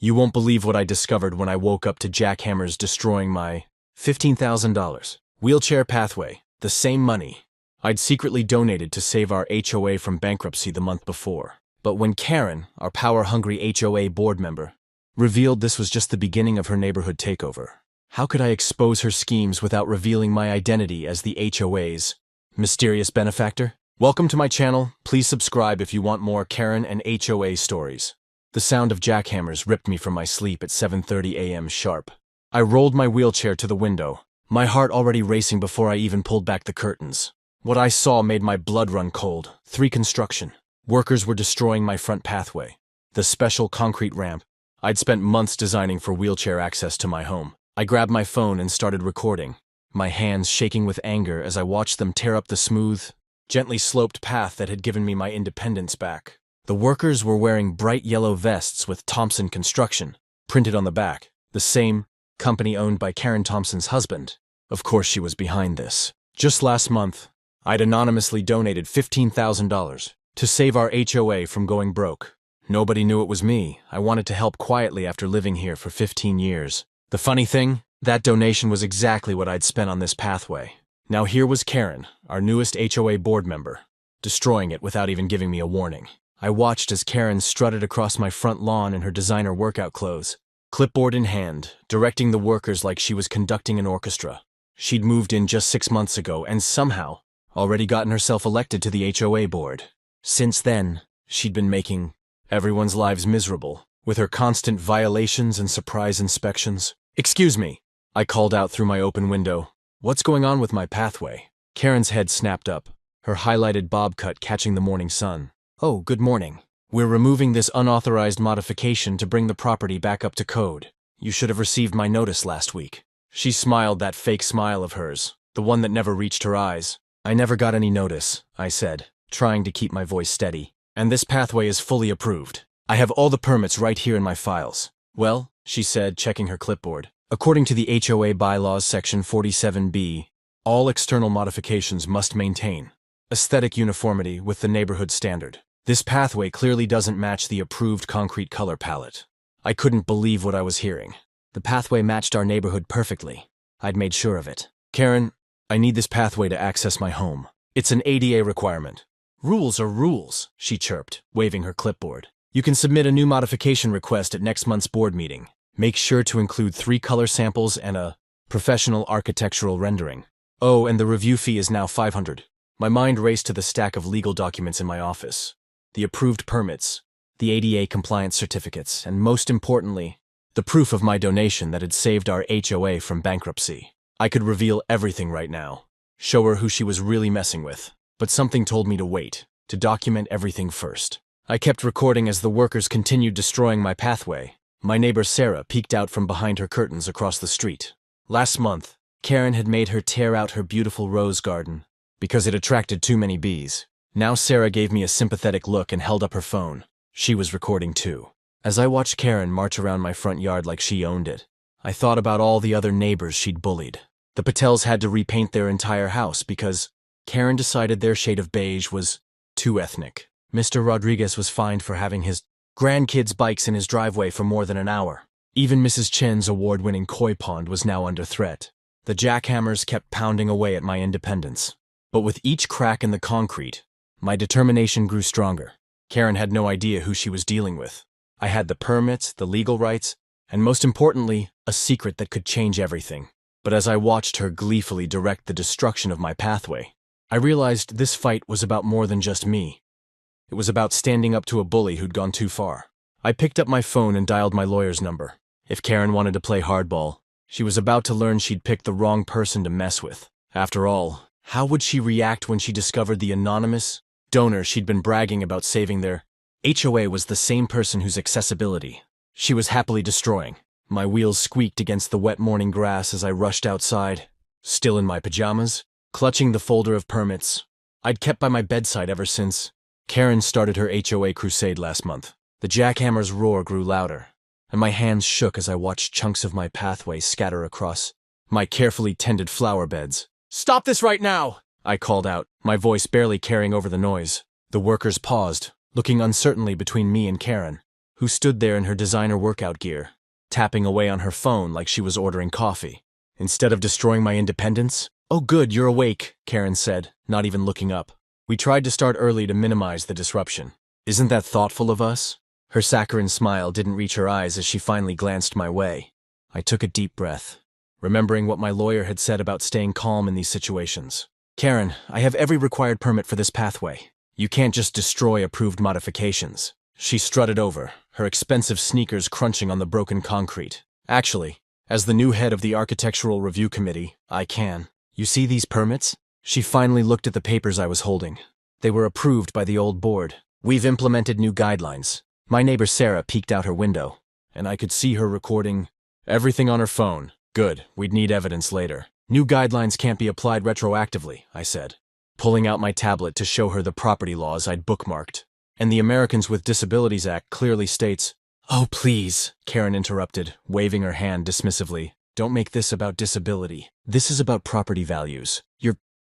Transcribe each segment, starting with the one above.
You won't believe what I discovered when I woke up to jackhammers destroying my $15,000 wheelchair pathway, the same money I'd secretly donated to save our HOA from bankruptcy the month before. But when Karen, our power-hungry HOA board member, revealed this was just the beginning of her neighborhood takeover, how could I expose her schemes without revealing my identity as the HOA's mysterious benefactor? Welcome to my channel. Please subscribe if you want more Karen and HOA stories. The sound of jackhammers ripped me from my sleep at 7:30 a.m. sharp. I rolled my wheelchair to the window, my heart already racing before I even pulled back the curtains. What I saw made my blood run cold. 3 construction workers were destroying my front pathway, the special concrete ramp I'd spent months designing for wheelchair access to my home. I grabbed my phone and started recording, my hands shaking with anger as I watched them tear up the smooth, gently sloped path that had given me my independence back. The workers were wearing bright yellow vests with Thompson Construction printed on the back, the same company owned by Karen Thompson's husband. Of course she was behind this. Just last month, I'd anonymously donated $15,000 to save our HOA from going broke. Nobody knew it was me. I wanted to help quietly after living here for 15 years. The funny thing, that donation was exactly what I'd spent on this pathway. Now here was Karen, our newest HOA board member, destroying it without even giving me a warning. I watched as Karen strutted across my front lawn in her designer workout clothes, clipboard in hand, directing the workers like she was conducting an orchestra. She'd moved in just 6 months ago and somehow already gotten herself elected to the HOA board. Since then, she'd been making everyone's lives miserable, with her constant violations and surprise inspections. "Excuse me," I called out through my open window. "What's going on with my pathway?" Karen's head snapped up, her highlighted bob cut catching the morning sun. "Oh, good morning. We're removing this unauthorized modification to bring the property back up to code. You should have received my notice last week." She smiled that fake smile of hers, the one that never reached her eyes. "I never got any notice," I said, trying to keep my voice steady. "And this pathway is fully approved. I have all the permits right here in my files." "Well," she said, checking her clipboard, "according to the HOA bylaws section 47B, all external modifications must maintain aesthetic uniformity with the neighborhood standard. This pathway clearly doesn't match the approved concrete color palette." I couldn't believe what I was hearing. The pathway matched our neighborhood perfectly. I'd made sure of it. "Karen, I need this pathway to access my home. It's an ADA requirement." "Rules are rules," she chirped, waving her clipboard. "You can submit a new modification request at next month's board meeting. Make sure to include 3 color samples and a professional architectural rendering. Oh, and the review fee is now $500. My mind raced to the stack of legal documents in my office. The approved permits, the ADA compliance certificates, and most importantly, the proof of my donation that had saved our HOA from bankruptcy. I could reveal everything right now, show her who she was really messing with. But something told me to wait, to document everything first. I kept recording as the workers continued destroying my pathway. My neighbor Sarah peeked out from behind her curtains across the street. Last month, Karen had made her tear out her beautiful rose garden because it attracted too many bees. Now Sarah gave me a sympathetic look and held up her phone. She was recording too. As I watched Karen march around my front yard like she owned it, I thought about all the other neighbors she'd bullied. The Patels had to repaint their entire house because Karen decided their shade of beige was too ethnic. Mr. Rodriguez was fined for having his grandkids' bikes in his driveway for more than an hour. Even Mrs. Chen's award-winning koi pond was now under threat. The jackhammers kept pounding away at my independence. But with each crack in the concrete, my determination grew stronger. Karen had no idea who she was dealing with. I had the permits, the legal rights, and most importantly, a secret that could change everything. But as I watched her gleefully direct the destruction of my pathway, I realized this fight was about more than just me. It was about standing up to a bully who'd gone too far. I picked up my phone and dialed my lawyer's number. If Karen wanted to play hardball, she was about to learn she'd picked the wrong person to mess with. After all, how would she react when she discovered the anonymous donor she'd been bragging about saving their HOA was the same person whose accessibility she was happily destroying? My wheels squeaked against the wet morning grass as I rushed outside, still in my pajamas, clutching the folder of permits I'd kept by my bedside ever since Karen started her HOA crusade last month. The jackhammer's roar grew louder, and my hands shook as I watched chunks of my pathway scatter across my carefully tended flower beds. "Stop this right now!" I called out, my voice barely carrying over the noise. The workers paused, looking uncertainly between me and Karen, who stood there in her designer workout gear, tapping away on her phone like she was ordering coffee. Instead of destroying my independence? "Oh good, you're awake," Karen said, not even looking up. "We tried to start early to minimize the disruption. Isn't that thoughtful of us?" Her saccharine smile didn't reach her eyes as she finally glanced my way. I took a deep breath, remembering what my lawyer had said about staying calm in these situations. "Karen, I have every required permit for this pathway. You can't just destroy approved modifications." She strutted over, her expensive sneakers crunching on the broken concrete. "Actually, as the new head of the Architectural Review Committee, I can. You see these permits?" She finally looked at the papers I was holding. They were approved by the old board. "We've implemented new guidelines." My neighbor Sarah peeked out her window, and I could see her recording everything on her phone. "Good, we'd need evidence later." "New guidelines can't be applied retroactively," I said, pulling out my tablet to show her the property laws I'd bookmarked. "And the Americans with Disabilities Act clearly states—" "Oh, please," Karen interrupted, waving her hand dismissively. "Don't make this about disability. This is about property values.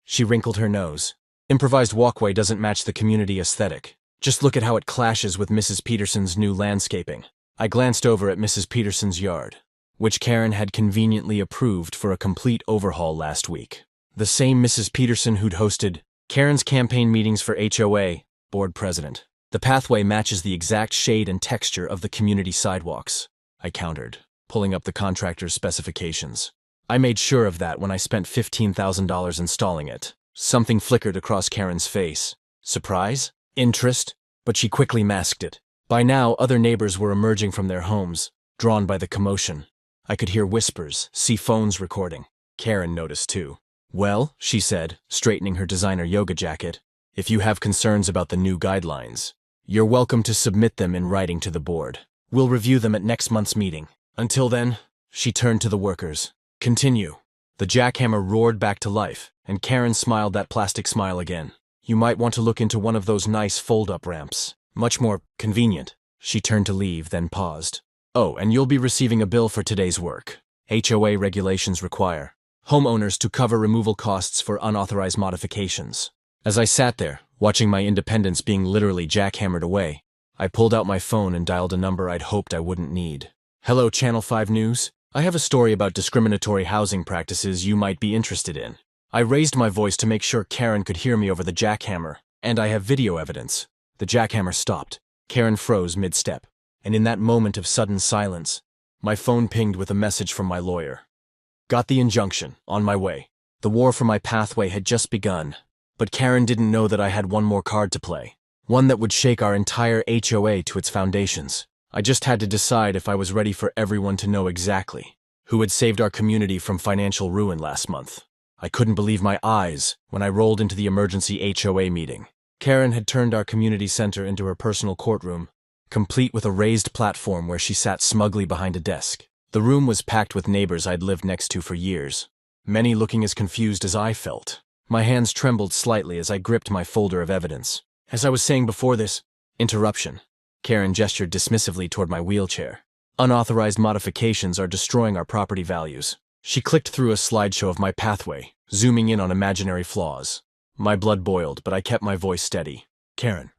She wrinkled her nose. "Improvised walkway doesn't match the community aesthetic. Just look at how it clashes with Mrs. Peterson's new landscaping." I glanced over at Mrs. Peterson's yard, which Karen had conveniently approved for a complete overhaul last week. The same Mrs. Peterson who'd hosted Karen's campaign meetings for HOA, board president. "The pathway matches the exact shade and texture of the community sidewalks," I countered, pulling up the contractor's specifications. "I made sure of that when I spent $15,000 installing it." Something flickered across Karen's face. Surprise? Interest? But she quickly masked it. By now, other neighbors were emerging from their homes, drawn by the commotion. I could hear whispers, see phones recording. Karen noticed too. "Well," she said, straightening her designer yoga jacket, "if you have concerns about the new guidelines, you're welcome to submit them in writing to the board. We'll review them at next month's meeting. Until then," she turned to the workers. "Continue." The jackhammer roared back to life, and Karen smiled that plastic smile again. "You might want to look into one of those nice fold-up ramps. Much more convenient." She turned to leave, then paused. "Oh, and you'll be receiving a bill for today's work. HOA regulations require homeowners to cover removal costs for unauthorized modifications." As I sat there, watching my independence being literally jackhammered away, I pulled out my phone and dialed a number I'd hoped I wouldn't need. "Hello, Channel 5 News. I have a story about discriminatory housing practices you might be interested in." I raised my voice to make sure Karen could hear me over the jackhammer, and I have video evidence. The jackhammer stopped. Karen froze mid-step, and in that moment of sudden silence, my phone pinged with a message from my lawyer. "Got the injunction. On my way." The war for my pathway had just begun, but Karen didn't know that I had one more card to play, one that would shake our entire HOA to its foundations. I just had to decide if I was ready for everyone to know exactly who had saved our community from financial ruin last month. I couldn't believe my eyes when I rolled into the emergency HOA meeting. Karen had turned our community center into her personal courtroom, complete with a raised platform where she sat smugly behind a desk. The room was packed with neighbors I'd lived next to for years, many looking as confused as I felt. My hands trembled slightly as I gripped my folder of evidence. "As I was saying before this interruption," Karen gestured dismissively toward my wheelchair, "unauthorized modifications are destroying our property values." She clicked through a slideshow of my pathway, zooming in on imaginary flaws. My blood boiled, but I kept my voice steady. "Karen,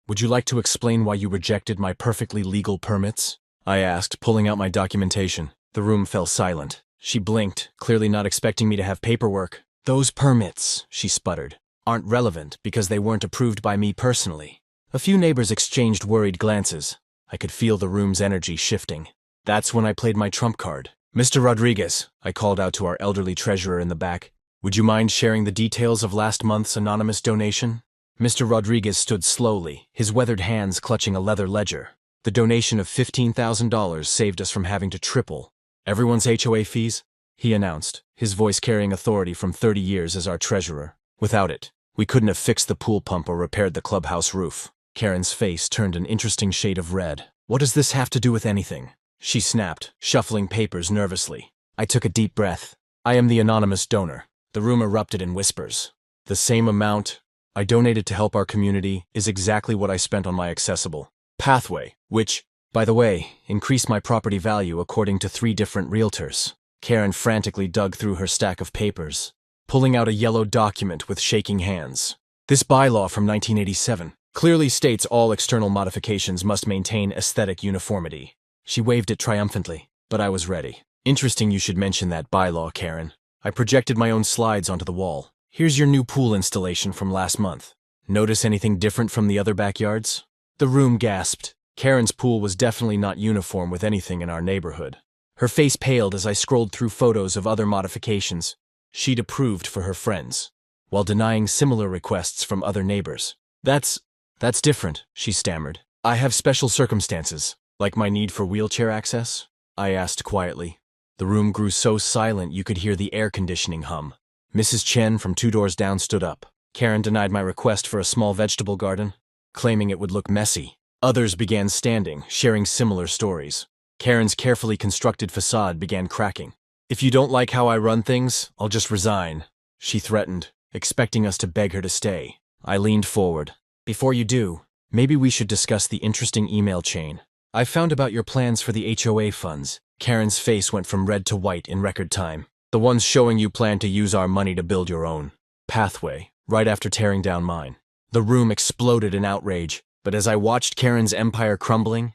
would you like to explain why you rejected my perfectly legal permits?" I asked, pulling out my documentation. The room fell silent. She blinked, clearly not expecting me to have paperwork. "Those permits," she sputtered, "aren't relevant because they weren't approved by me personally." A few neighbors exchanged worried glances. I could feel the room's energy shifting. That's when I played my trump card. "Mr. Rodriguez," I called out to our elderly treasurer in the back, "would you mind sharing the details of last month's anonymous donation?" Mr. Rodriguez stood slowly, his weathered hands clutching a leather ledger. "The donation of $15,000 saved us from having to triple everyone's HOA fees," he announced, his voice carrying authority from 30 years as our treasurer. "Without it, we couldn't have fixed the pool pump or repaired the clubhouse roof." Karen's face turned an interesting shade of red. "What does this have to do with anything?" she snapped, shuffling papers nervously. I took a deep breath. "I am the anonymous donor." The room erupted in whispers. "The same amount I donated to help our community is exactly what I spent on my accessible pathway, which, by the way, increased my property value according to 3 different realtors." Karen frantically dug through her stack of papers, pulling out a yellow document with shaking hands. "This bylaw from 1987 Clearly states all external modifications must maintain aesthetic uniformity. She waved it triumphantly, but I was ready. Interesting you should mention that bylaw, Karen. I projected my own slides onto the wall. Here's your new pool installation from last month. Notice anything different from the other backyards? The room gasped. Karen's pool was definitely not uniform with anything in our neighborhood. Her face paled as I scrolled through photos of other modifications she'd approved for her friends, while denying similar requests from other neighbors. That's different, she stammered. I have special circumstances, like my need for wheelchair access? I asked quietly. The room grew so silent you could hear the air conditioning hum. Mrs. Chen from 2 doors down stood up. Karen denied my request for a small vegetable garden, claiming it would look messy. Others began standing, sharing similar stories. Karen's carefully constructed facade began cracking. If you don't like how I run things, I'll just resign, she threatened, expecting us to beg her to stay. I leaned forward. Before you do, maybe we should discuss the interesting email chain. I found about your plans for the HOA funds. Karen's face went from red to white in record time. The ones showing you plan to use our money to build your own pathway, right after tearing down mine. The room exploded in outrage, but as I watched Karen's empire crumbling,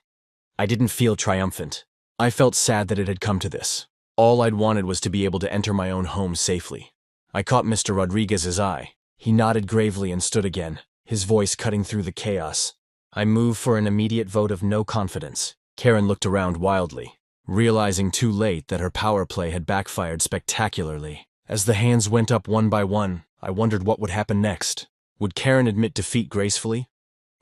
I didn't feel triumphant. I felt sad that it had come to this. All I'd wanted was to be able to enter my own home safely. I caught Mr. Rodriguez's eye. He nodded gravely and stood again, his voice cutting through the chaos. I moved for an immediate vote of no confidence. Karen looked around wildly, realizing too late that her power play had backfired spectacularly. As the hands went up one by one, I wondered what would happen next. Would Karen admit defeat gracefully?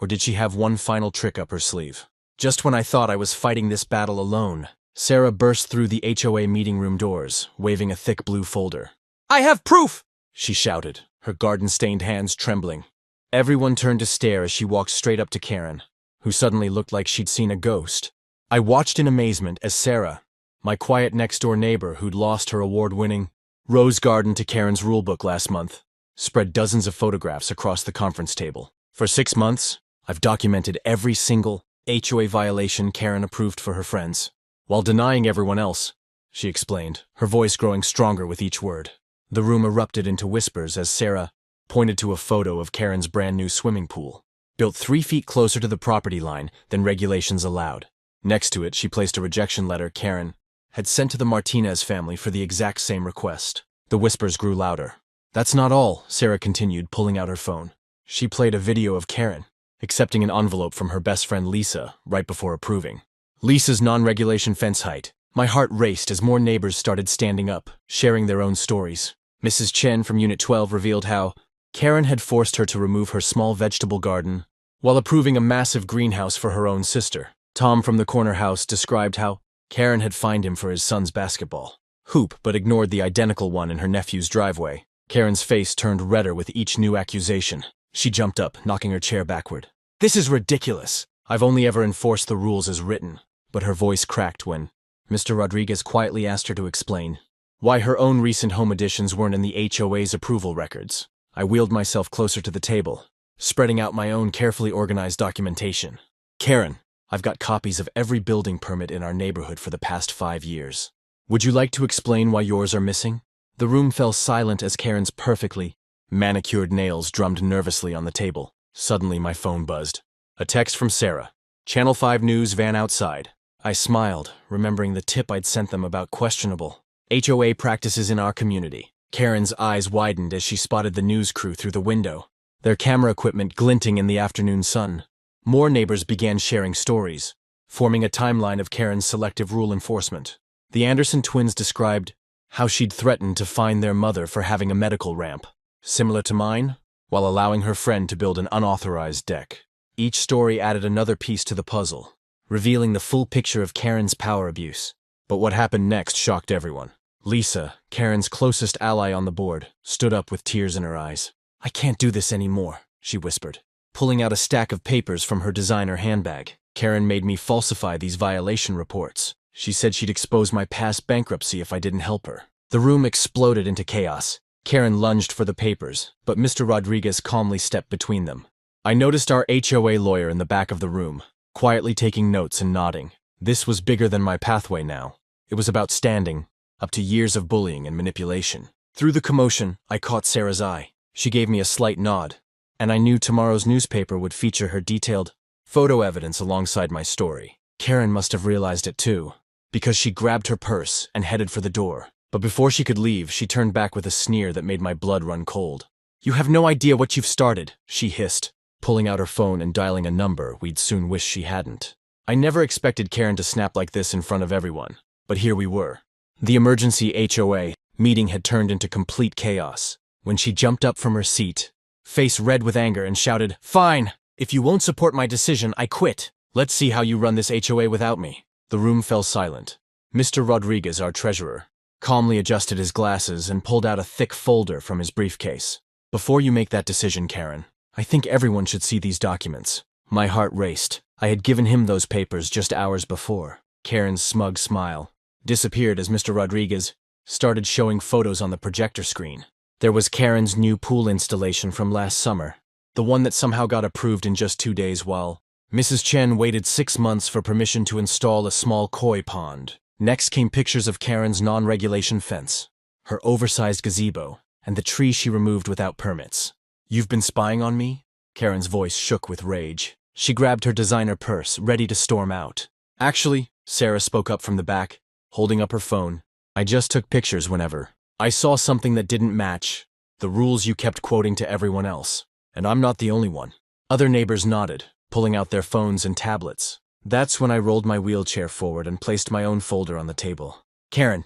Or did she have one final trick up her sleeve? Just when I thought I was fighting this battle alone, Sarah burst through the HOA meeting room doors, waving a thick blue folder. "I have proof!" she shouted, her garden-stained hands trembling. Everyone turned to stare as she walked straight up to Karen, who suddenly looked like she'd seen a ghost. I watched in amazement as Sarah, my quiet next-door neighbor who'd lost her award-winning rose garden to Karen's rulebook last month, spread dozens of photographs across the conference table. For 6 months, I've documented every single HOA violation Karen approved for her friends, while denying everyone else, she explained, her voice growing stronger with each word. The room erupted into whispers as Sarah pointed to a photo of Karen's brand new swimming pool, built 3 feet closer to the property line than regulations allowed. Next to it, she placed a rejection letter Karen had sent to the Martinez family for the exact same request. The whispers grew louder. That's not all, Sarah continued, pulling out her phone. She played a video of Karen accepting an envelope from her best friend Lisa right before approving. Lisa's non-regulation fence height. My heart raced as more neighbors started standing up, sharing their own stories. Mrs. Chen from Unit 12 revealed how Karen had forced her to remove her small vegetable garden while approving a massive greenhouse for her own sister. Tom from the corner house described how Karen had fined him for his son's basketball hoop but ignored the identical one in her nephew's driveway. Karen's face turned redder with each new accusation. She jumped up, knocking her chair backward. "This is ridiculous. I've only ever enforced the rules as written." But her voice cracked when Mr. Rodriguez quietly asked her to explain why her own recent home additions weren't in the HOA's approval records. I wheeled myself closer to the table, spreading out my own carefully organized documentation. "Karen, I've got copies of every building permit in our neighborhood for the past 5 years. Would you like to explain why yours are missing?" The room fell silent as Karen's perfectly manicured nails drummed nervously on the table. Suddenly my phone buzzed. A text from Sarah. "Channel 5 News van outside." I smiled, remembering the tip I'd sent them about questionable HOA practices in our community. Karen's eyes widened as she spotted the news crew through the window, their camera equipment glinting in the afternoon sun. More neighbors began sharing stories, forming a timeline of Karen's selective rule enforcement. The Anderson twins described how she'd threatened to fine their mother for having a medical ramp, similar to mine, while allowing her friend to build an unauthorized deck. Each story added another piece to the puzzle, revealing the full picture of Karen's power abuse. But what happened next shocked everyone. Lisa, Karen's closest ally on the board, stood up with tears in her eyes. "I can't do this anymore," she whispered, pulling out a stack of papers from her designer handbag. "Karen made me falsify these violation reports. She said she'd expose my past bankruptcy if I didn't help her." The room exploded into chaos. Karen lunged for the papers, but Mr. Rodriguez calmly stepped between them. I noticed our HOA lawyer in the back of the room, quietly taking notes and nodding. This was bigger than my pathway now. It was about standing up to years of bullying and manipulation. Through the commotion, I caught Sarah's eye. She gave me a slight nod, and I knew tomorrow's newspaper would feature her detailed photo evidence alongside my story. Karen must have realized it too, because she grabbed her purse and headed for the door. But before she could leave, she turned back with a sneer that made my blood run cold. "You have no idea what you've started," she hissed, pulling out her phone and dialing a number we'd soon wish she hadn't. I never expected Karen to snap like this in front of everyone, but here we were. The emergency HOA meeting had turned into complete chaos when she jumped up from her seat, face red with anger, and shouted, "Fine! If you won't support my decision, I quit. Let's see how you run this HOA without me." The room fell silent. Mr. Rodriguez, our treasurer, calmly adjusted his glasses and pulled out a thick folder from his briefcase. "Before you make that decision, Karen, I think everyone should see these documents." My heart raced. I had given him those papers just hours before. Karen's smug smile disappeared as Mr. Rodriguez started showing photos on the projector screen. There was Karen's new pool installation from last summer, the one that somehow got approved in just 2 days, while Mrs. Chen waited 6 months for permission to install a small koi pond. Next came pictures of Karen's non-regulation fence, her oversized gazebo, and the tree she removed without permits. "You've been spying on me?" Karen's voice shook with rage. She grabbed her designer purse, ready to storm out. "Actually," Sarah spoke up from the back, holding up her phone, "I just took pictures whenever I saw something that didn't match the rules you kept quoting to everyone else. And I'm not the only one." Other neighbors nodded, pulling out their phones and tablets. That's when I rolled my wheelchair forward and placed my own folder on the table. "Karen,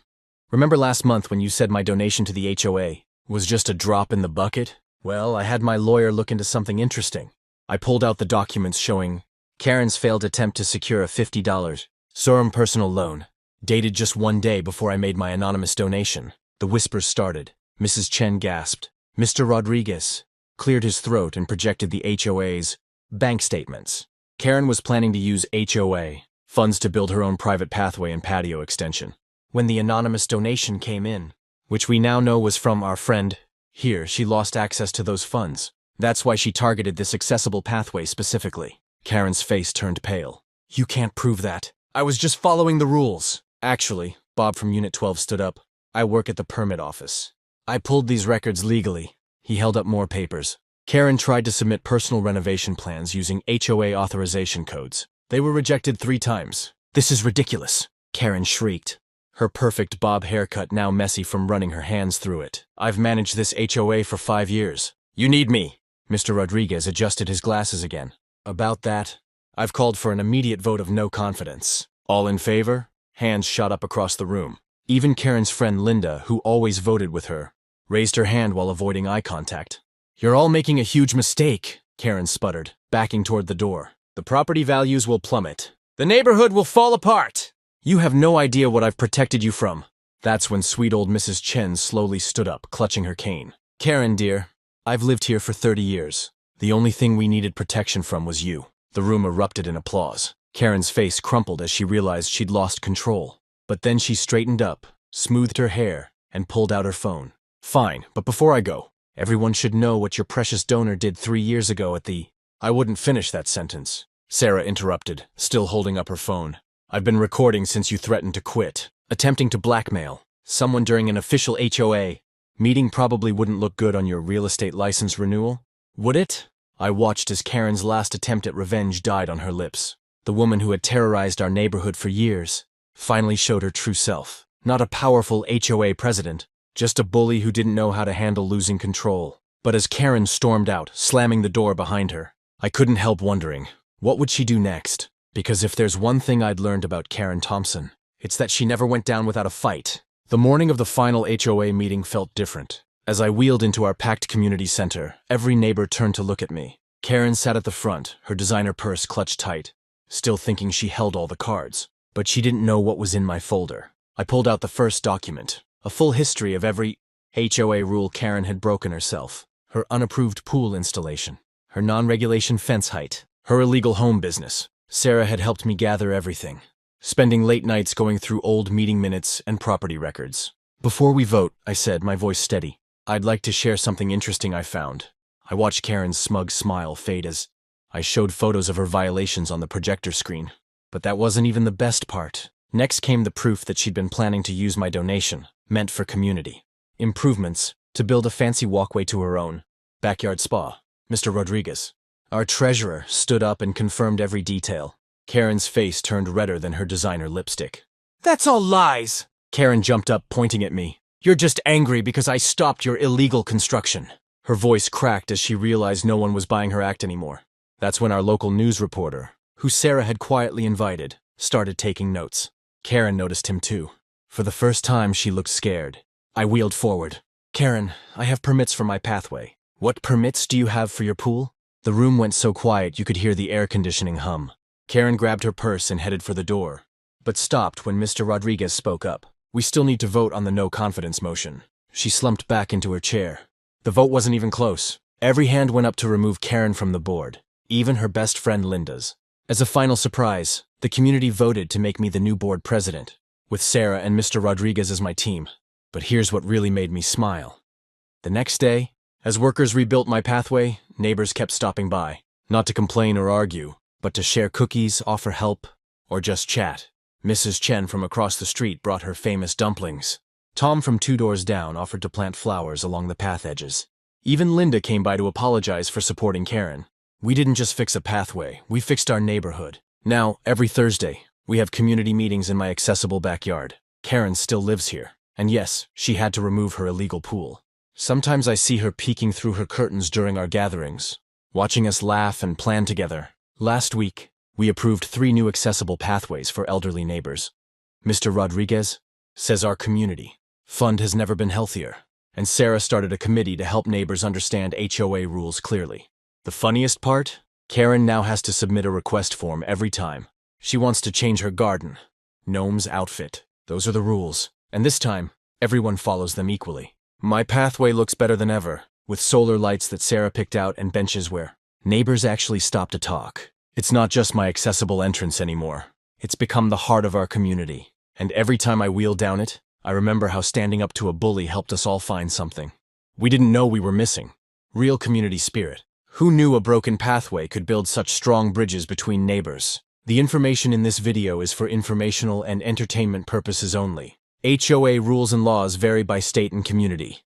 remember last month when you said my donation to the HOA was just a drop in the bucket? Well, I had my lawyer look into something interesting." I pulled out the documents showing Karen's failed attempt to secure a $50 Sorum personal loan, dated just 1 day before I made my anonymous donation. The whispers started. Mrs. Chen gasped. Mr. Rodriguez cleared his throat and projected the HOA's bank statements. Karen was planning to use HOA funds to build her own private pathway and patio extension. When the anonymous donation came in, which we now know was from our friend here, she lost access to those funds. That's why she targeted this accessible pathway specifically. Karen's face turned pale. "You can't prove that. I was just following the rules." "Actually," Bob from Unit 12 stood up, "I work at the permit office. I pulled these records legally." He held up more papers. Karen tried to submit personal renovation plans using HOA authorization codes. They were rejected 3 times. "This is ridiculous," Karen shrieked, her perfect bob haircut now messy from running her hands through it. "I've managed this HOA for 5 years. You need me." Mr. Rodriguez adjusted his glasses again. "About that, I've called for an immediate vote of no confidence." "All in favor?" Hands shot up across the room. Even Karen's friend Linda, who always voted with her, raised her hand while avoiding eye contact. "You're all making a huge mistake," Karen sputtered, backing toward the door. "The property values will plummet. The neighborhood will fall apart. You have no idea what I've protected you from." That's when sweet old Mrs. Chen slowly stood up, clutching her cane. "Karen, dear, I've lived here for 30 years. The only thing we needed protection from was you." The room erupted in applause. Karen's face crumpled as she realized she'd lost control. But then she straightened up, smoothed her hair, and pulled out her phone. "Fine, but before I go, everyone should know what your precious donor did 3 years ago at the—" I wouldn't finish that sentence. Sarah interrupted, still holding up her phone. "I've been recording since you threatened to quit, attempting to blackmail someone during an official HOA meeting. Probably wouldn't look good on your real estate license renewal, would it?" I watched as Karen's last attempt at revenge died on her lips. The woman who had terrorized our neighborhood for years finally showed her true self. Not a powerful HOA president, just a bully who didn't know how to handle losing control. But as Karen stormed out, slamming the door behind her, I couldn't help wondering, what would she do next? Because if there's one thing I'd learned about Karen Thompson, it's that she never went down without a fight. The morning of the final HOA meeting felt different. As I wheeled into our packed community center, every neighbor turned to look at me. Karen sat at the front, her designer purse clutched tight, still thinking she held all the cards. But she didn't know what was in my folder. I pulled out the first document, a full history of every HOA rule Karen had broken herself. Her unapproved pool installation, her non-regulation fence height, her illegal home business. Sarah had helped me gather everything, spending late nights going through old meeting minutes and property records. "Before we vote," I said, my voice steady, "I'd like to share something interesting I found." I watched Karen's smug smile fade as I showed photos of her violations on the projector screen. But that wasn't even the best part. Next came the proof that she'd been planning to use my donation, meant for community improvements, to build a fancy walkway to her own backyard spa. Mr. Rodriguez. Our treasurer stood up and confirmed every detail. Karen's face turned redder than her designer lipstick. That's all lies! Karen jumped up, pointing at me. You're just angry because I stopped your illegal construction. Her voice cracked as she realized no one was buying her act anymore. That's when our local news reporter, who Sarah had quietly invited, started taking notes. Karen noticed him too. For the first time, she looked scared. I wheeled forward. Karen, I have permits for my pathway. What permits do you have for your pool? The room went so quiet you could hear the air conditioning hum. Karen grabbed her purse and headed for the door, but stopped when Mr. Rodriguez spoke up. We still need to vote on the no confidence motion. She slumped back into her chair. The vote wasn't even close. Every hand went up to remove Karen from the board, even her best friend Linda's. As a final surprise, the community voted to make me the new board president, with Sarah and Mr. Rodriguez as my team. But here's what really made me smile. The next day, as workers rebuilt my pathway, neighbors kept stopping by, not to complain or argue, but to share cookies, offer help, or just chat. Mrs. Chen from across the street brought her famous dumplings. Tom from 2 doors down offered to plant flowers along the path edges. Even Linda came by to apologize for supporting Karen. We didn't just fix a pathway, we fixed our neighborhood. Now, every Thursday, we have community meetings in my accessible backyard. Karen still lives here, and yes, she had to remove her illegal pool. Sometimes I see her peeking through her curtains during our gatherings, watching us laugh and plan together. Last week, we approved 3 new accessible pathways for elderly neighbors. Mr. Rodriguez says our community fund has never been healthier, and Sarah started a committee to help neighbors understand HOA rules clearly. The funniest part? Karen now has to submit a request form every time. She wants to change her garden, gnome's outfit. Those are the rules, and this time, everyone follows them equally. My pathway looks better than ever, with solar lights that Sarah picked out and benches where neighbors actually stop to talk. It's not just my accessible entrance anymore. It's become the heart of our community. And every time I wheel down it, I remember how standing up to a bully helped us all find something we didn't know we were missing. Real community spirit. Who knew a broken pathway could build such strong bridges between neighbors? The information in this video is for informational and entertainment purposes only. HOA rules and laws vary by state and community.